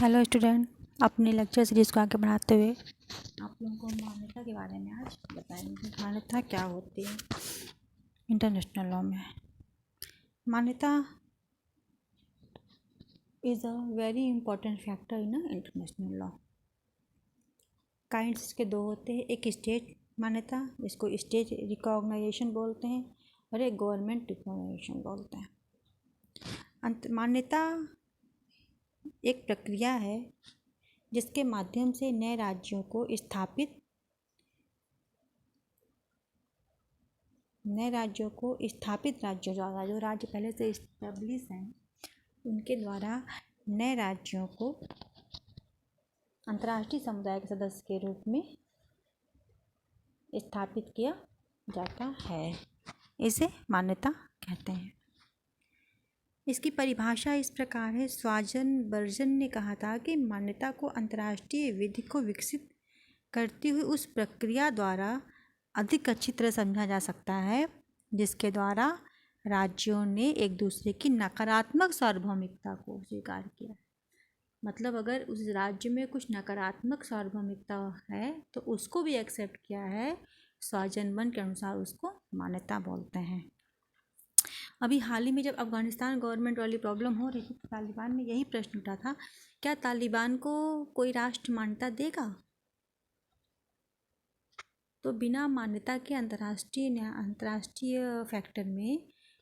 Hello student, अपनी lecture series को आगे बढ़ाते हुए आप लोगों को मान्यता के बारे में आज बताएंगे। मान्यता क्या होती है इंटरनेशनल लॉ में। मान्यता is a very important factor in international law. Kinds के दो होते हैं, एक स्टेट मान्यता जिसको स्टेट रिकॉग्नाइजेशन बोलते हैं और एक गवर्नमेंट रिकॉग्नाइजेशन बोलते हैं। मान्यता एक प्रक्रिया है जिसके माध्यम से नए राज्यों को स्थापित राज्यों द्वारा, जो राज्य पहले से इस्टेब्लिश हैं उनके द्वारा नए राज्यों को अंतर्राष्ट्रीय समुदाय के सदस्य के रूप में स्थापित किया जाता है। इसे मान्यता कहते हैं। इसकी परिभाषा इस प्रकार है। स्वाजनबर्जन ने कहा था कि मान्यता को अंतर्राष्ट्रीय विधि को विकसित करती हुई उस प्रक्रिया द्वारा अधिक अच्छी तरह समझा जा सकता है जिसके द्वारा राज्यों ने एक दूसरे की नकारात्मक सार्वभौमिकता को स्वीकार किया। मतलब अगर उस राज्य में कुछ नकारात्मक सार्वभौमिकता है तो उसको भी एक्सेप्ट किया है। स्वाजनबर्न के अनुसार उसको मान्यता बोलते हैं। अभी हाल ही में जब अफ़गानिस्तान गवर्नमेंट वाली प्रॉब्लम हो रही थी तो तालिबान में यही प्रश्न उठा था, क्या तालिबान को कोई राष्ट्र मान्यता देगा? तो बिना मान्यता के अंतर्राष्ट्रीय फैक्टर में,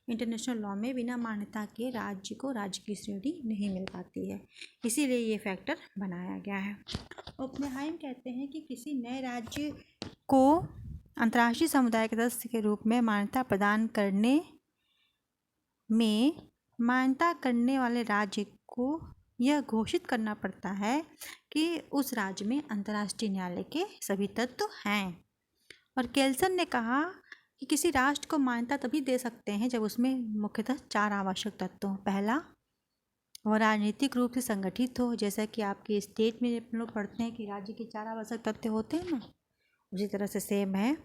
इंटरनेशनल लॉ में बिना मान्यता के राज्य को राज्य की श्रेणी नहीं मिल पाती है। इसीलिए ये फैक्टर बनाया गया है। ओपेनहाइमर कहते हैं कि किसी नए राज्य को अंतर्राष्ट्रीय समुदाय के सदस्य के रूप में मान्यता प्रदान करने में मान्यता करने वाले राज्य को यह घोषित करना पड़ता है कि उस राज्य में अंतर्राष्ट्रीय न्यायालय के सभी तत्व हैं। और केल्सन ने कहा कि किसी राष्ट्र को मान्यता तभी दे सकते हैं जब उसमें मुख्यतः 4 आवश्यक तत्व हों। पहला, वह राजनीतिक रूप से संगठित हो, जैसा कि आपके स्टेट में हम लोग पढ़ते हैं कि राज्य के 4 आवश्यक तत्व होते हैं ना, उसी तरह से सेम है।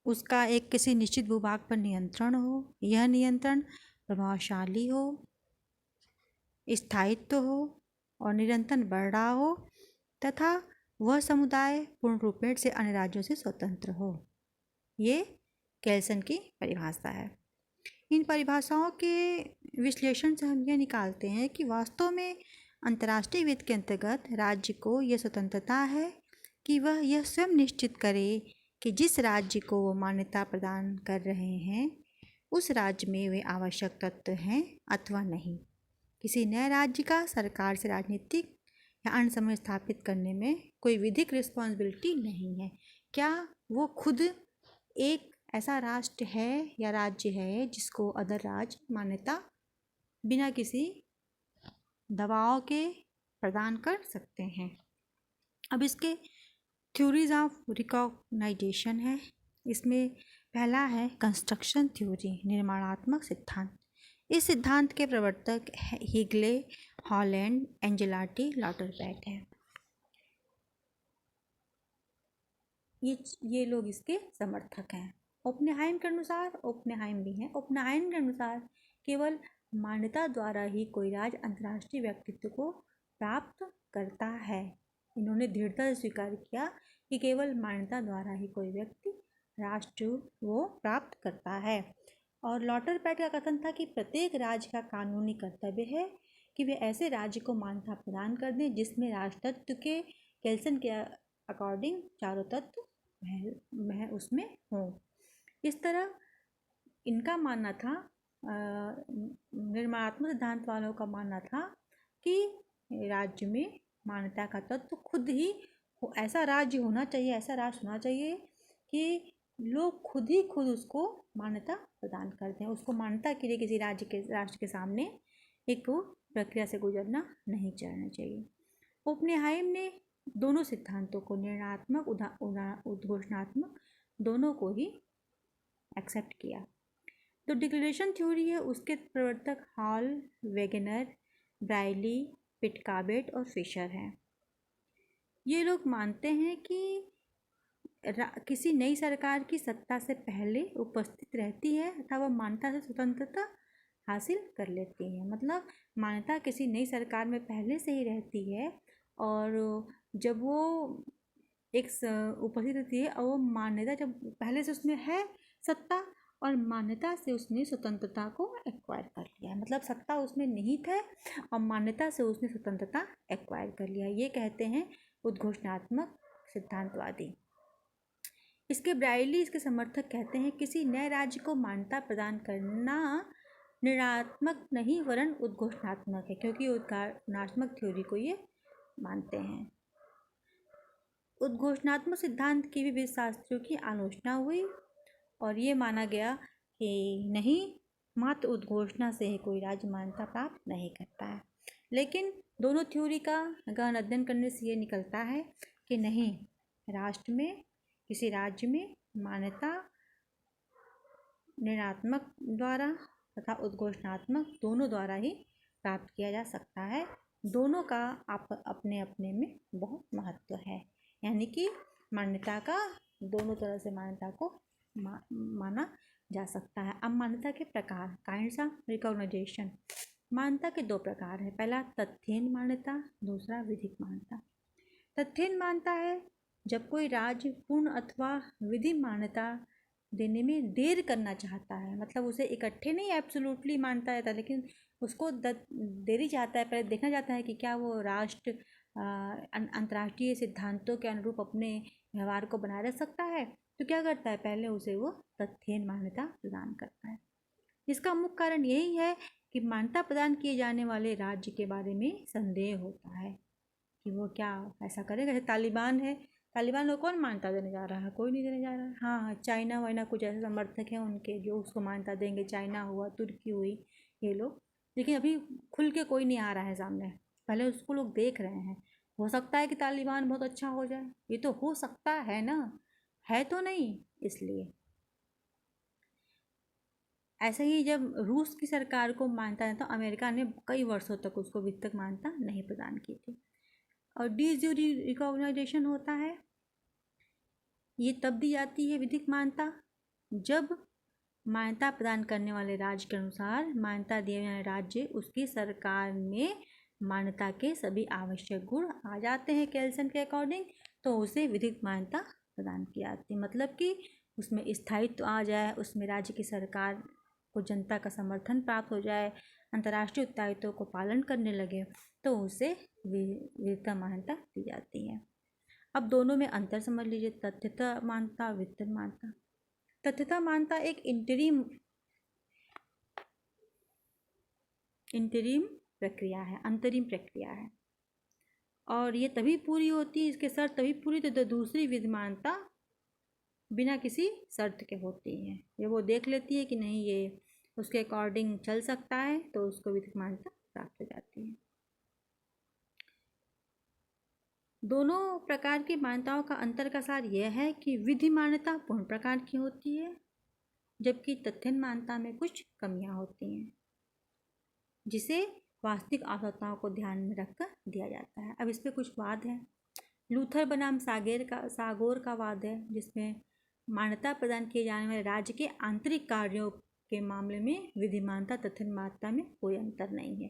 उसका एक किसी निश्चित भूभाग पर नियंत्रण हो, यह नियंत्रण प्रभावशाली हो, स्थायित्व हो और निरंतर बढ़ रहा हो, तथा वह समुदाय पूर्ण रूपेण से अन्य राज्यों से स्वतंत्र हो। ये केल्सन की परिभाषा है। इन परिभाषाओं के विश्लेषण से हम यह निकालते हैं कि वास्तव में अंतर्राष्ट्रीय वित्त के अंतर्गत राज्य को यह स्वतंत्रता है कि वह यह स्वयं निश्चित करे कि जिस राज्य को वो मान्यता प्रदान कर रहे हैं उस राज्य में वे आवश्यक तत्व हैं अथवा नहीं। किसी नए राज्य का सरकार से राजनीतिक या अन्य समूह स्थापित करने में कोई विधिक रिस्पॉन्सिबिलिटी नहीं है। क्या वो खुद एक ऐसा राष्ट्र है या राज्य है जिसको अदर राज्य मान्यता बिना किसी दबाव के प्रदान कर सकते हैं। अब इसके थ्योरीज ऑफ रिकॉग्नाइजेशन है। इसमें पहला है कंस्ट्रक्शन थ्योरी, निर्माणात्मक सिद्धांत। इस सिद्धांत के प्रवर्तक हिगले, हॉलैंड, एंजेलाटी, लॉटरबैट हैं। ये लोग इसके समर्थक हैं। ओपेनहाइमर के अनुसार, ओपेनहाइमर भी हैं, ओपेनहाइमर के अनुसार केवल मान्यता द्वारा ही कोई राज्य अंतर्राष्ट्रीय व्यक्तित्व को प्राप्त करता है। इन्होंने दृढ़ता से स्वीकार किया कि केवल मान्यता द्वारा ही कोई व्यक्ति राष्ट्र वो प्राप्त करता है। और लॉटरबैट का कथन था कि प्रत्येक राज्य का कानूनी कर्तव्य है कि वे ऐसे राज्य को मान्यता प्रदान कर दें जिसमें राष्ट्रत्व के केल्सन के अकॉर्डिंग चारों तत्व उसमें हों। इस तरह इनका मानना था, निर्माणात्मक सिद्धांत वालों का मानना था कि राज्य में मान्यता का तत्व खुद ही ऐसा राज्य होना चाहिए, ऐसा राष्ट्र होना चाहिए कि लोग खुद उसको मान्यता प्रदान करते हैं। उसको मान्यता के लिए किसी राष्ट्र के सामने एक प्रक्रिया से गुजरना नहीं चाहिए चाहिए। ओपेनहाइमर ने दोनों सिद्धांतों को, निर्णयात्मक उद्घोषणात्मक, दोनों को ही एक्सेप्ट किया। तो डिक्लेरेशन थ्योरी है, उसके प्रवर्तक हॉल, वेगनर, ब्राइली, पिटकाबेट और फिशर हैं। ये लोग मानते हैं कि किसी नई सरकार की सत्ता से पहले उपस्थित रहती है तथा वह मान्यता से स्वतंत्रता हासिल कर लेती है। मतलब मान्यता किसी नई सरकार में पहले से ही रहती है और जब वो उपस्थित रहती है और वो मान्यता जब पहले से उसमें है सत्ता और मान्यता से उसने स्वतंत्रता को एक्वायर कर लिया है। मतलब सत्ता उसमें निहित है और मान्यता से उसने स्वतंत्रता एक्वायर कर लिया है। ये कहते हैं उद्घोषणात्मक सिद्धांतवादी। इसके ब्राइली इसके समर्थक कहते हैं किसी नए राज्य को मान्यता प्रदान करना निर्णयात्मक नहीं वरन उद्घोषणात्मक है, क्योंकि उद्घोषणात्मक थ्योरी को ये मानते हैं। उद्घोषणात्मक सिद्धांत की भी शास्त्रियों की आलोचना हुई और ये माना गया कि नहीं, मात्र उद्घोषणा से ही कोई राज्य मान्यता प्राप्त नहीं करता है। लेकिन दोनों थ्योरी का गहन अध्ययन करने से ये निकलता है कि नहीं, राष्ट्र में किसी राज्य में मान्यता निर्णयात्मक द्वारा तथा उद्घोषणात्मक दोनों द्वारा ही प्राप्त किया जा सकता है। दोनों का अपने अपने में बहुत महत्व है। यानी कि मान्यता का दोनों तरह से मान्यता को माना जा सकता है। अब मान्यता के प्रकार, काइंड्स ऑफ रिकॉग्नाइजेशन। मान्यता के दो प्रकार है। पहला तथ्यहीन मान्यता, दूसरा विधिक मान्यता। तथ्यहीन मान्यता है जब कोई राज्य पूर्ण अथवा विधि मान्यता देने में देर करना चाहता है। मतलब उसे इकट्ठे नहीं एब्सोल्युटली मानता रहता, लेकिन उसको देरी चाहता है, पहले देखना चाहता है कि क्या वो राष्ट्र अंतर्राष्ट्रीय सिद्धांतों के अनुरूप अपने व्यवहार को बनाए रख सकता है। तो क्या करता है, पहले उसे वो तथ्यहीन मान्यता प्रदान करता है। इसका मुख्य कारण यही है कि मान्यता प्रदान किए जाने वाले राज्य के बारे में संदेह होता है कि वो क्या ऐसा करेगा। जैसे तालिबान है, तालिबान को कौन मान्यता देने जा रहा है? कोई नहीं देने जा रहा है। हाँ, चाइना वाइना कुछ ऐसे समर्थक हैं उनके जो उसको मान्यता देंगे, चाइना हुआ, तुर्की हुई, ये लोग। लेकिन अभी खुल के कोई नहीं आ रहा है सामने, पहले उसको लोग देख रहे हैं। हो सकता है कि तालिबान बहुत अच्छा हो जाए, ये तो हो सकता है ना, है तो नहीं। इसलिए ऐसे ही जब रूस की सरकार को मान्यता देता, तो अमेरिका ने कई वर्षों तक उसको विधिक मान्यता नहीं प्रदान की थी। और डी ज्यूरी रिकॉग्नाइजेशन होता है, ये तब दी जाती है विधिक मान्यता जब मान्यता प्रदान करने वाले राज्य के अनुसार मान्यता दिए जाने राज्य उसकी सरकार में मान्यता के सभी आवश्यक गुण आ जाते हैं केल्सन के अकॉर्डिंग, तो उसे विधिक मान्यता प्रदान की जाती है। मतलब कि उसमें स्थायित्व आ जाए, उसमें राज्य की सरकार को जनता का समर्थन प्राप्त हो जाए, अंतर्राष्ट्रीय उत्तरदायित्वों को पालन करने लगे, तो उसे विधिक मान्यता दी जाती है। अब दोनों में अंतर समझ लीजिए, तथ्यता मान्यता, विधिक मान्यता। तथ्यता मान्यता एक इंटरिम प्रक्रिया है, अंतरिम प्रक्रिया है, और ये तभी पूरी होती है, इसके शर्त तभी पूरी तो दूसरी विधि मान्यता बिना किसी शर्त के होती है। ये वो देख लेती है कि नहीं ये उसके अकॉर्डिंग चल सकता है, तो उसको विधिक मान्यता प्राप्त हो जाती है। दोनों प्रकार की मान्यताओं का अंतर का सार यह है कि विधि मान्यता पूर्ण प्रकार की होती है, जबकि तथ्यहीन मान्यता में कुछ कमियां होती हैं, जिसे वास्तविक आवश्यकताओं को ध्यान में रखकर दिया जाता है। अब इस पर कुछ वाद है। लूथर बनाम सागोर का वाद है, जिसमें मान्यता प्रदान किए जाने वाले राज्य के आंतरिक कार्यों के मामले में विधि मान्यता तथ्यहीन मान्यता में कोई अंतर नहीं है।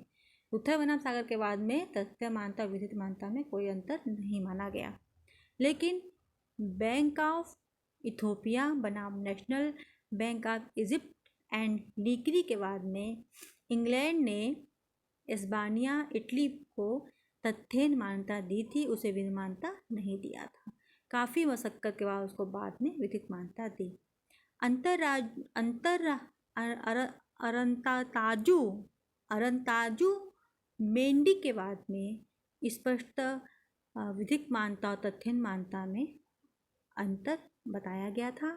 लूथर बनाम सागर के बाद में तथ्य मान्यता विधि मान्यता में कोई अंतर नहीं माना गया। लेकिन बैंक ऑफ इथोपिया बनाम national bank of Egypt and लीकरी के बाद में इंग्लैंड ने इस्बानिया इटली को तथ्यहीन मान्यता दी थी, उसे विधि मान्यता नहीं दिया था। काफ़ी मशक्क़त के बाद उसको बाद में विधिक मान्यता दी। अरंताजु मेंडी के बाद में स्पष्ट विधिक मान्यता और तथ्यहीन मान्यता में अंतर बताया गया था।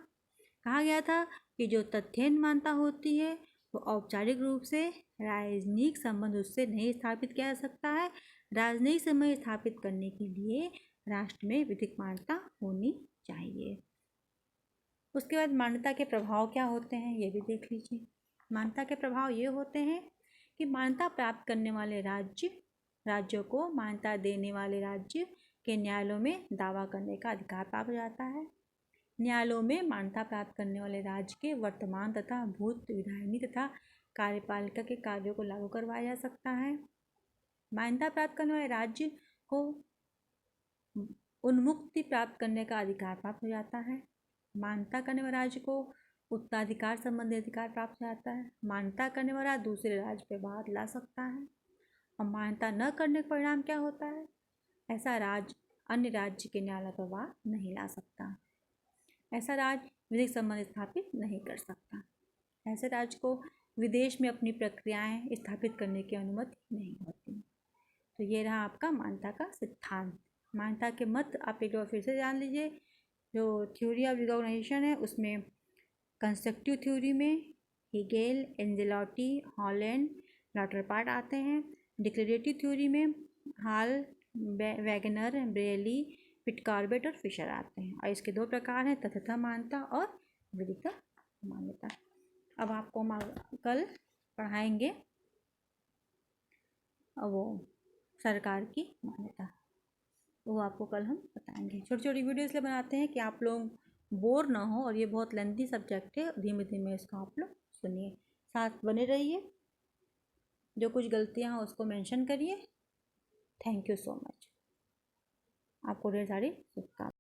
कहा गया था कि जो तथ्यहीन मान्यता होती है वो औपचारिक रूप से राजनीतिक संबंध उससे नहीं स्थापित किया जा सकता है। राजनीतिक संबंध स्थापित करने के लिए राष्ट्र में विधिक मान्यता होनी चाहिए। उसके बाद मान्यता के प्रभाव क्या होते हैं ये भी देख लीजिए। मान्यता के प्रभाव ये होते हैं कि मान्यता प्राप्त करने वाले राज्यों को मान्यता देने वाले राज्य के न्यायालयों में दावा करने का अधिकार प्राप्त हो जाता है। न्यायालयों में मान्यता प्राप्त करने वाले राज्य के वर्तमान तथा भूत विधायिनी तथा कार्यपालिका के कार्यों को लागू करवाया जा सकता है। मान्यता प्राप्त करने वाले राज्य को उन्मुक्ति प्राप्त करने का अधिकार प्राप्त हो जाता है। मान्यता करने वाले राज्य को उत्तराधिकार संबंधी अधिकार प्राप्त हो जाता है। मान्यता करने वाला दूसरे राज्य पर वाद ला सकता है। और मान्यता न करने का परिणाम क्या होता है? ऐसा राज्य अन्य राज्य के न्यायालय पर वाद नहीं ला सकता। ऐसा राज्य विधिक संबंध स्थापित नहीं कर सकता। ऐसे राज्य को विदेश में अपनी प्रक्रियाएं स्थापित करने की अनुमति नहीं होती। तो ये रहा आपका मान्यता का सिद्धांत। मान्यता के मत आप एक बार फिर से जान लीजिए। जो थ्योरी ऑफ रिकॉग्निशन है उसमें कंस्ट्रक्टिव थ्योरी में हेगेल, एंजेलोटी, हॉलैंड, लॉटरपार्ट आते हैं। डिक्लेरेटिव थ्योरी में हाल, वैगनर, ब्रेली, पिटकार्बेट और फिशर आते हैं। और इसके दो प्रकार हैं, तथ्यता मान्यता और विधिक मान्यता। अब आपको हम कल पढ़ाएंगे वो सरकार की मान्यता, वो आपको कल हम बताएंगे। छोटी छोटी वीडियो इसलिए बनाते हैं कि आप लोग बोर ना हो, और ये बहुत लेंथी सब्जेक्ट है। धीमे धीमे इसको आप लोग सुनिए, साथ बने रहिए। जो कुछ गलतियाँ हैं उसको मेंशन करिए। Thank you so much. आपको ढेर सारी शुभकामनाएं।